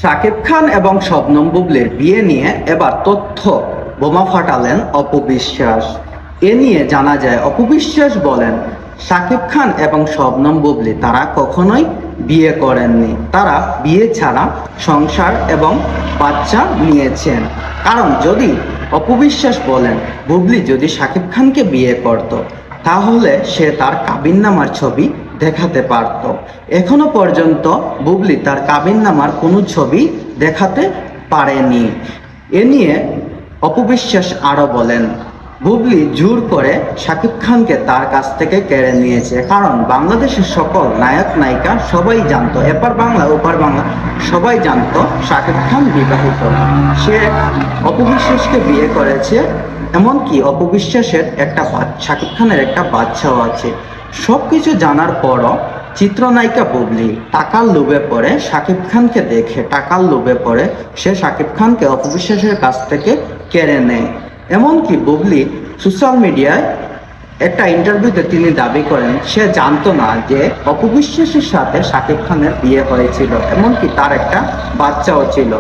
শাকিব খান এবং শবনম বুবলির বিয়ে নিয়ে এবার তথ্য বোমা ফাটালেন অপু বিশ্বাস। এ নিয়ে জানা যায়, অপু বিশ্বাস বলেন, শাকিব খান এবং শবনম বুবলি তারা কখনোই বিয়ে করেননি। তারা বিয়ে ছাড়া সংসার এবং বাচ্চা নিয়েছেন। কারণ যদি অপু বিশ্বাস বলেন, বুবলি যদি শাকিব খানকে বিয়ে করত, তাহলে সে তার কাবিননামার ছবি দেখাতে পারত। এখনো পর্যন্ত বুবলি তার কাবিননামার কোনো ছবি দেখাতে পারেনি। এ নিয়ে অপু বিশ্বাস আরো বলেন, বুবলি জোর করে শাকিব খানকে তার কাছ থেকে কেড়ে নিয়েছে। কারণ বাংলাদেশের সকল নায়ক নায়িকা সবাই জানতো, এপার বাংলা ওপার বাংলা সবাই জানতো শাকিব খান বিবাহিত। সে অপু বিশ্বাসকে বিয়ে করেছে, এমনকি অপু বিশ্বাসের একটা শাকিব খানের একটা বাচ্চাও আছে। সবকিছু জানার পরও চিত্রনায়িকা বুবলি টাকার লোভে পড়ে শাকিব খানকে দেখে টাকার লোভে পড়ে সে শাকিব খানকে অপু বিশ্বাসের কাছ থেকে কেড়ে নেয়। এমনকি বুবলি সোশ্যাল মিডিয়ায় একটা ইন্টারভিউতে তিনি দাবি করেন সে জানতো না যে অপু বিশ্বাসের সাথে শাকিব খানের বিয়ে হয়েছিল, এমনকি তার একটা বাচ্চাও ছিল।